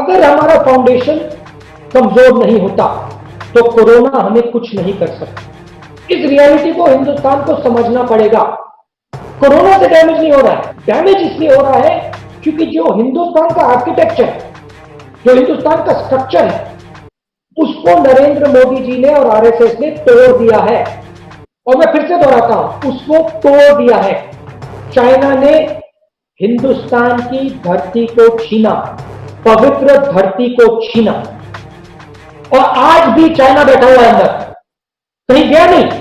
अगर हमारा फाउंडेशन कमजोर नहीं होता तो कोरोना हमें कुछ नहीं कर सकता। इस रियलिटी को हिंदुस्तान को समझना पड़ेगा। कोरोना से डैमेज नहीं हो रहा है, डैमेज इसलिए हो रहा है क्योंकि जो हिंदुस्तान का आर्किटेक्चर, जो हिंदुस्तान का स्ट्रक्चर है, उसको नरेंद्र मोदी जी ने और आरएसएस ने तोड़ दिया है। और मैं फिर से दोहराता हूं, उसको तोड़ दिया है। चाइना ने हिंदुस्तान की धरती को छीना, पवित्र धरती को छीना, और आज भी चाइना बैठा हुआ है अंदर, कहीं गया नहीं।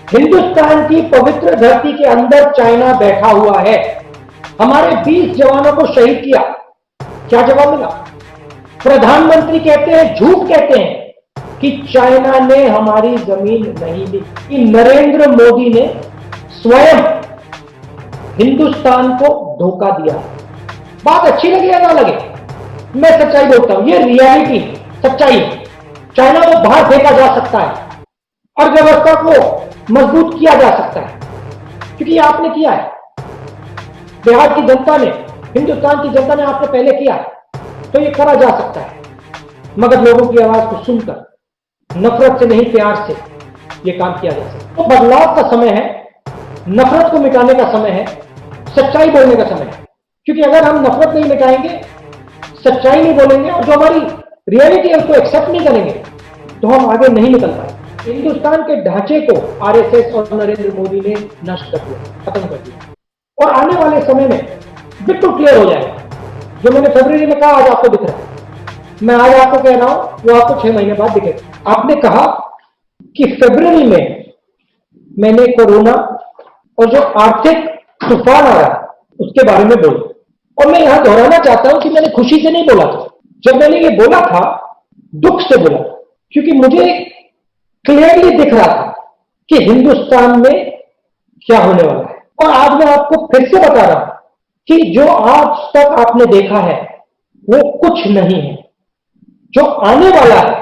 हिंदुस्तान की पवित्र धरती के अंदर चाइना बैठा हुआ है। हमारे 20 जवानों को शहीद किया, क्या जवाब मिला? प्रधानमंत्री कहते हैं, झूठ कहते हैं कि चाइना ने हमारी जमीन नहीं ली, कि नरेंद्र मोदी ने स्वयं हिंदुस्तान को धोखा दिया। बात अच्छी लगे या ना लगे, मैं सच्चाई बोलता हूं, ये रियलिटी सच्चाई है। चाइना को बाहर फेंका जा सकता है, अर्थव्यवस्था को मजबूत किया जा सकता है, क्योंकि ये आपने किया है। बिहार की जनता ने, हिंदुस्तान की जनता ने आपने पहले किया है, तो ये करा जा सकता है। मगर लोगों की आवाज को सुनकर, नफरत से नहीं प्यार से ये काम किया जा सकता है। तो बदलाव का समय है, नफरत को मिटाने का समय है, सच्चाई बोलने का समय है। क्योंकि अगर हम नफरत नहीं मिटाएंगे, सच्चाई नहीं बोलेंगे और जो हमारी रियलिटी है उसको एक्सेप्ट नहीं करेंगे, तो हम आगे नहीं निकल पाएंगे। हिंदुस्तान के ढांचे को आरएसएस और नरेंद्र मोदी ने नष्ट कर दिया, खत्म कर दिया, और आने वाले समय में बिल्कुल क्लियर हो जाएगा। जो मैंने फरवरी में कहा, आज आपको दिख रहा है। मैं आज आपको कह रहा हूं, वो आपको 6 महीने बाद दिखेगा। आपने कहा कि फरवरी में मैंने कोरोना और जो आर्थिक तूफान आ रहा है उसके बारे में बोला, और मैं यहां दोहराना चाहता हूं कि मैंने खुशी से नहीं बोला था। जब मैंने ये बोला था, दुख से बोला, क्योंकि मुझे क्लियरली दिख रहा था कि हिंदुस्तान में क्या होने वाला है। और आज मैं आपको फिर से बता रहा हूं कि जो आज तक आपने देखा है वो कुछ नहीं है। जो आने वाला है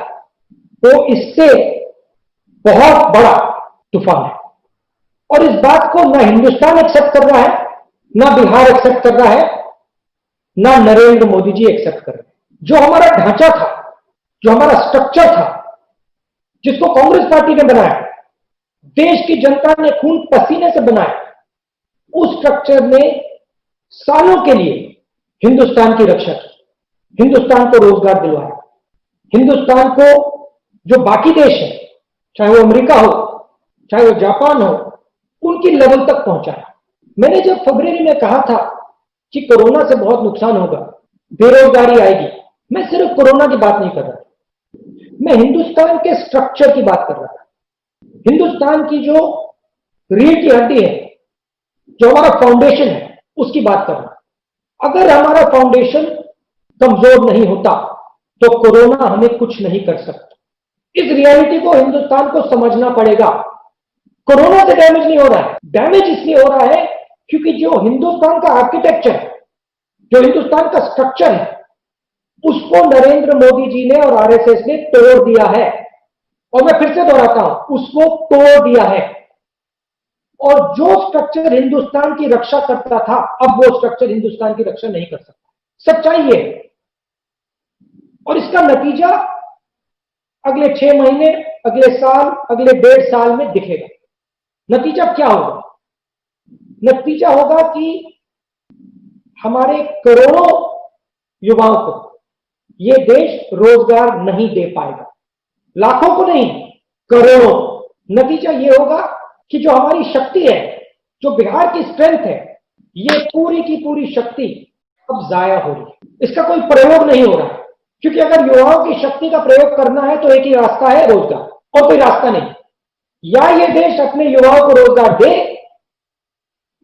वो इससे बहुत बड़ा तूफान है, और इस बात को ना हिंदुस्तान एक्सेप्ट कर रहा है, ना बिहार एक्सेप्ट कर रहा है, ना नरेंद्र मोदी जी एक्सेप्ट कर रहे हैं। जो हमारा ढांचा था, जो हमारा स्ट्रक्चर था, जिसको कांग्रेस पार्टी ने बनाया, देश की जनता ने खून पसीने से बनाया, उस स्ट्रक्चर ने सालों के लिए हिंदुस्तान की रक्षा की, हिंदुस्तान को रोजगार दिलवाया, हिंदुस्तान को जो बाकी देश है, चाहे वो अमेरिका हो, चाहे वो जापान हो, उनकी लेवल तक पहुंचाया। मैंने जब फरवरी में कहा था कि कोरोना से बहुत नुकसान होगा, बेरोजगारी आएगी, मैं सिर्फ कोरोना की बात नहीं कर रहा था, मैं हिंदुस्तान के स्ट्रक्चर की बात कर रहा था। हिंदुस्तान की जो रीढ़ की हड्डी है, जो हमारा फाउंडेशन है, उसकी बात कर रहा हूं। अगर हमारा फाउंडेशन कमजोर नहीं होता तो कोरोना हमें कुछ नहीं कर सकता। इस रियलिटी को हिंदुस्तान को समझना पड़ेगा। कोरोना से डैमेज नहीं हो रहा है, डैमेज इसलिए हो रहा है क्योंकि जो हिंदुस्तान का आर्किटेक्चर है, जो हिंदुस्तान का स्ट्रक्चर है, उसको नरेंद्र मोदी जी ने और आरएसएस ने तोड़ दिया है। और मैं फिर से दोहराता हूं, उसको तोड़ दिया है। और जो स्ट्रक्चर हिंदुस्तान की रक्षा करता था, अब वो स्ट्रक्चर हिंदुस्तान की रक्षा नहीं कर सकता। सच्चाई ये है, और इसका नतीजा अगले 6 महीने, अगले साल, अगले 1.5 साल में दिखेगा। नतीजा क्या होगा? नतीजा होगा कि हमारे करोड़ों युवाओं को ये देश रोजगार नहीं दे पाएगा, लाखों को नहीं, करोड़ों। नतीजा ये होगा कि जो हमारी शक्ति है, जो बिहार की स्ट्रेंथ है, ये पूरी की पूरी शक्ति अब जाया हो रही है। इसका कोई प्रयोग नहीं हो रहा है, क्योंकि अगर युवाओं की शक्ति का प्रयोग करना है तो एक ही रास्ता है, रोजगार, और कोई रास्ता नहीं। या ये देश अपने युवाओं को रोजगार दे,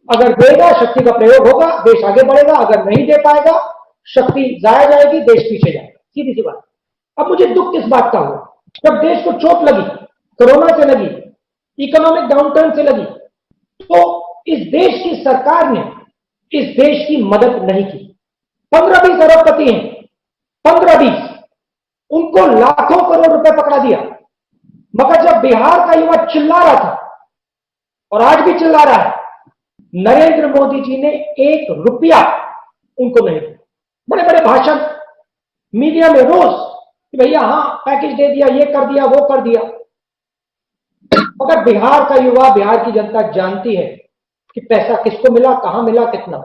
अगर देगा, शक्ति का प्रयोग होगा, देश आगे बढ़ेगा। अगर नहीं दे पाएगा, शक्ति जाया जाएगी, देश पीछे जाएगा। सीधी सी बात। अब मुझे दुख किस बात का हुआ? जब देश को चोट लगी, कोरोना से लगी, इकोनॉमिक डाउनटर्न से लगी, तो इस देश की सरकार ने इस देश की मदद नहीं की। 15-20 अरबपति हैं, 15-20, उनको लाखों करोड़ रुपए पकड़ा दिया। मगर जब बिहार का युवा चिल्ला रहा था, और आज भी चिल्ला रहा है, नरेंद्र मोदी जी ने 1 रुपया उनको नहीं दिया। बड़े बड़े भाषण, मीडिया में रोज कि भैया हाँ पैकेज दे दिया, ये कर दिया, वो कर दिया। मगर बिहार का युवा, बिहार की जनता जानती है कि पैसा किसको मिला, कहां मिला, कितना।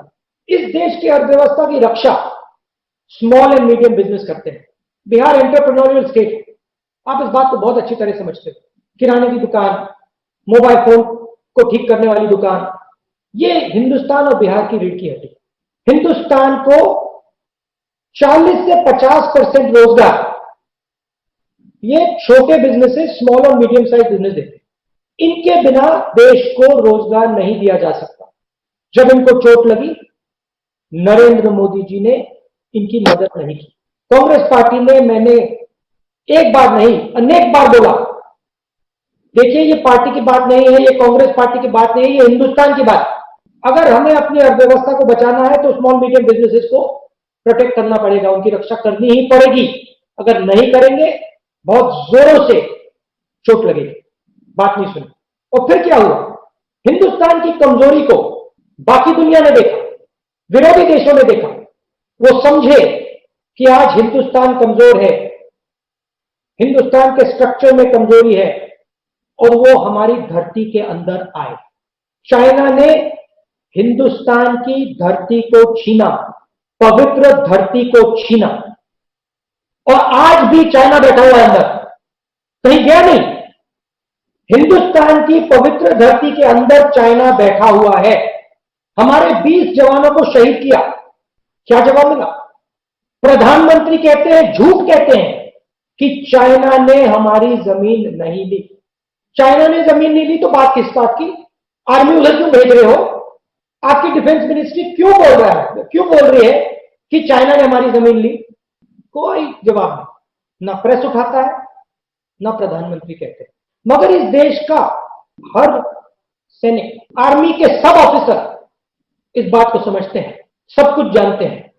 इस देश की अर्थव्यवस्था की रक्षा स्मॉल एंड मीडियम बिजनेस करते हैं। बिहार एंटरप्रेन्योरियल स्टेट है। आप इस बात को बहुत अच्छी तरह समझते हो। किराने की दुकान, मोबाइल फोन को ठीक करने वाली दुकान, ये हिंदुस्तान और बिहार की रीढ़ की हड्डी। हिंदुस्तान को 40 से 50% रोजगार ये छोटे बिजनेसेस, स्मॉल और मीडियम साइज बिजनेस देते हैं। इनके बिना देश को रोजगार नहीं दिया जा सकता। जब इनको चोट लगी, नरेंद्र मोदी जी ने इनकी मदद नहीं की। कांग्रेस पार्टी ने, मैंने एक बार नहीं अनेक बार बोला, देखिए ये पार्टी की बात नहीं है, ये कांग्रेस पार्टी की बात नहीं है, ये हिंदुस्तान की बात। अगर हमें अपनी अर्थव्यवस्था को बचाना है तो स्मॉल मीडियम बिजनेसेस को प्रोटेक्ट करना पड़ेगा, उनकी रक्षा करनी ही पड़ेगी। अगर नहीं करेंगे बहुत जोरों से चोट लगेगी। बात नहीं सुनी। और फिर क्या हुआ, हिंदुस्तान की कमजोरी को बाकी दुनिया ने देखा, विरोधी देशों ने देखा। वो समझे कि आज हिंदुस्तान कमजोर है, हिंदुस्तान के स्ट्रक्चर में कमजोरी है, और वो हमारी धरती के अंदर आए। चाइना ने हिंदुस्तान की धरती को छीना, पवित्र धरती को छीना, और आज भी चाइना बैठा हुआ है अंदर, कहीं गया नहीं। हिंदुस्तान की पवित्र धरती के अंदर चाइना बैठा हुआ है। हमारे 20 जवानों को शहीद किया, क्या जवाब मिला? प्रधानमंत्री कहते हैं, झूठ कहते हैं कि चाइना ने हमारी जमीन नहीं ली। चाइना ने जमीन नहीं ली तो बात किस बात की? आर्मी उधर क्यों भेज रहे हो? आपकी डिफेंस मिनिस्ट्री क्यों बोल रहा है, क्यों बोल रही है कि चाइना ने हमारी जमीन ली? कोई जवाब नहीं, ना प्रेस उठाता है, ना प्रधानमंत्री कहते हैं। मगर इस देश का हर सैनिक, आर्मी के सब ऑफिसर इस बात को समझते हैं, सब कुछ जानते हैं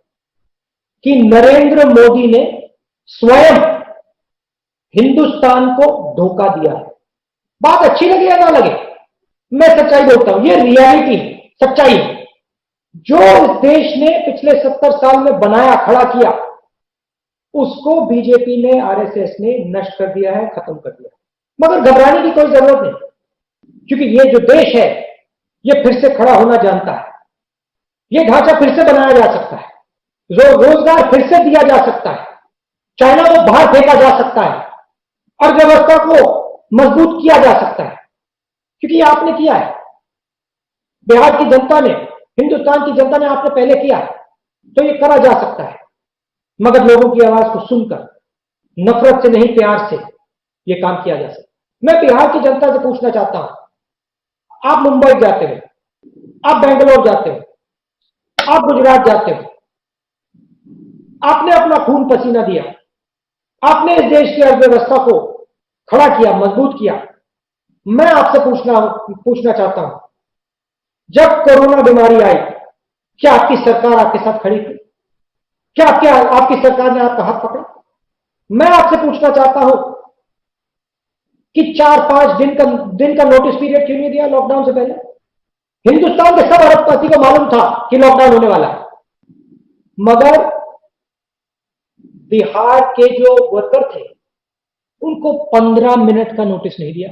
कि नरेंद्र मोदी ने स्वयं हिंदुस्तान को धोखा दिया है। बात अच्छी लगे या ना लगे, मैं सच्चाई बोलता हूं, ये रियलिटी, सच्चाई। जो इस देश ने पिछले 70 साल में बनाया, खड़ा किया, उसको बीजेपी ने, आरएसएस ने नष्ट कर दिया है, खत्म कर दिया। मगर घबराने की कोई जरूरत नहीं, क्योंकि ये जो देश है ये फिर से खड़ा होना जानता है। ये ढांचा फिर से बनाया जा सकता है, रोजगार फिर से दिया जा सकता है, चाइना को बाहर फेंका जा सकता है, अर्थव्यवस्था को मजबूत किया जा सकता है। क्योंकि ये आपने किया है, बिहार की जनता ने, हिंदुस्तान की जनता ने आपने पहले किया, तो ये करा जा सकता है। मगर लोगों की आवाज को सुनकर, नफरत से नहीं प्यार से ये काम किया जा सकता है। मैं बिहार की जनता से पूछना चाहता हूं, आप मुंबई जाते हो, आप बेंगलोर जाते हो, आप गुजरात जाते हो, आपने अपना खून पसीना दिया, आपने इस देश की अर्थव्यवस्था को खड़ा किया, मजबूत किया। मैं आपसे पूछना चाहता हूं, जब कोरोना बीमारी आई, क्या आपकी सरकार आपके साथ खड़ी थी? क्या आपकी सरकार ने आपका हाथ पकड़ा? मैं आपसे पूछना चाहता हूं कि 4-5 दिन का नोटिस पीरियड क्यों नहीं दिया लॉकडाउन से पहले? हिंदुस्तान के सब अरबपति को मालूम था कि लॉकडाउन होने वाला है, मगर बिहार के जो वर्कर थे उनको 15 मिनट का नोटिस नहीं दिया।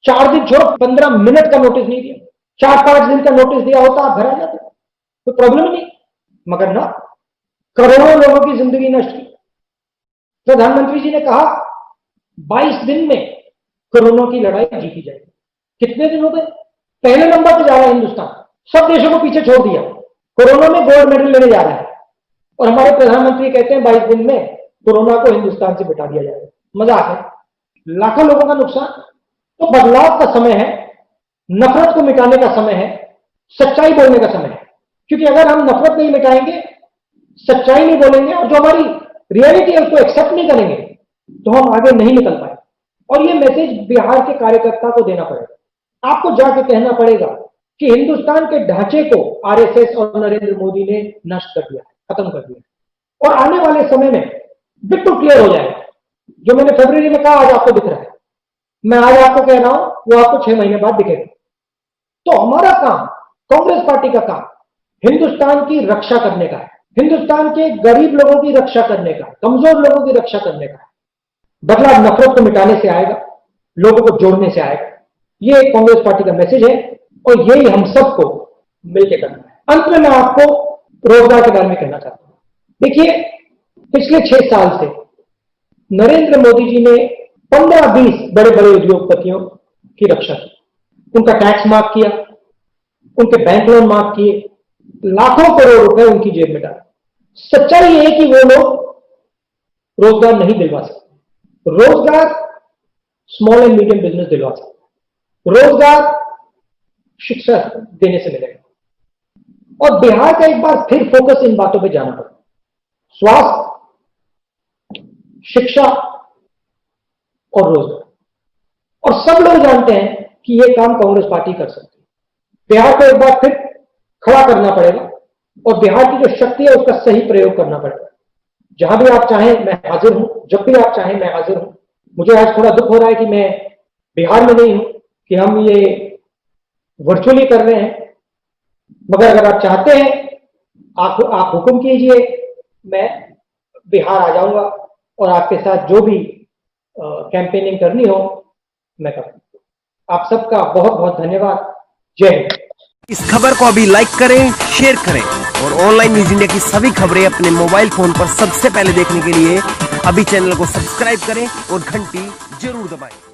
4 दिन छोड़ो, 15 मिनट का नोटिस नहीं दिया। 4-5 दिन का नोटिस दिया होता आप घर आ जाते, कोई प्रॉब्लम नहीं। मगर ना, करोड़ों लोगों की जिंदगी नष्ट की। प्रधानमंत्री जी ने कहा 22 दिन में कोरोना की लड़ाई जीती जाएगी। कितने दिन हो गए? पहले नंबर पर जा रहा है हिंदुस्तान, सब देशों को पीछे छोड़ दिया। कोरोना में गोल्ड मेडल लेने जा रहा है, और हमारे प्रधानमंत्री कहते हैं 22 दिन में कोरोना को हिंदुस्तान से बिठा दिया जाएगा। मजाक है, लाखों लोगों का नुकसान। तो बदलाव का समय है, नफरत को मिटाने का समय है, सच्चाई बोलने का समय है। क्योंकि अगर हम नफरत नहीं मिटाएंगे, सच्चाई नहीं बोलेंगे, और जो हमारी रियलिटी है उसको एक्सेप्ट नहीं करेंगे, तो हम आगे नहीं निकल पाए। और ये मैसेज बिहार के कार्यकर्ता को देना पड़ेगा। आपको जाके कहना पड़ेगा कि हिंदुस्तान के ढांचे को आरएसएस और नरेंद्र मोदी ने नष्ट कर दिया, खत्म कर दिया। और आने वाले समय में बिल्कुल क्लियर हो जाएगा। जो मैंने फरवरी में कहा आज आपको दिख रहा है, मैं आज आपको कह रहा हूं, वो आपको 6 महीने बाद दिखेगा। तो हमारा काम, कांग्रेस पार्टी का काम हिंदुस्तान की रक्षा करने का है। हिंदुस्तान के गरीब लोगों की रक्षा करने का, कमजोर लोगों की रक्षा करने का है। बदलाव नफरत को मिटाने से आएगा, लोगों को जोड़ने से आएगा। ये कांग्रेस पार्टी का मैसेज है और यही हम सबको मिलकर करना है। अंत में मैं आपको रोजगार के बारे में कहना चाहता हूं। देखिए, पिछले 6 साल से नरेंद्र मोदी जी ने 15-20 बड़े बड़े उद्योगपतियों की रक्षा की, उनका टैक्स माफ किया, उनके बैंक लोन माफ किए, लाखों करोड़ रुपए उनकी जेब में डाले। सच्चाई ये है कि वो लोग रोजगार नहीं दिलवा सकते। रोजगार स्मॉल एंड मीडियम बिजनेस दिलवा सकते, रोजगार शिक्षा देने से मिलेगा। और बिहार का एक बार फिर फोकस इन बातों पे जाना पड़ेगा। स्वास्थ्य, शिक्षा और रोजगार, और सब लोग जानते हैं कि यह काम कांग्रेस पार्टी कर सकती है। बिहार को एक बार फिर खड़ा करना पड़ेगा और बिहार की जो शक्ति है उसका सही प्रयोग करना पड़ेगा। जहां भी आप चाहें मैं हाजिर हूं, जब भी आप चाहें मैं हाजिर हूं। मुझे आज थोड़ा दुख हो रहा है कि मैं बिहार में नहीं हूं, कि हम ये वर्चुअली कर रहे हैं, मगर अगर आप चाहते हैं आप हुक्म कीजिए, मैं बिहार आ जाऊंगा और आपके साथ जो भी कैंपेनिंग करनी हो मैं करूंगा। आप सबका बहुत बहुत धन्यवाद। जय हिंद। इस खबर को अभी लाइक करें, शेयर करें और ऑनलाइन न्यूज इंडिया की सभी खबरें अपने मोबाइल फोन पर सबसे पहले देखने के लिए अभी चैनल को सब्सक्राइब करें और घंटी जरूर दबाएं।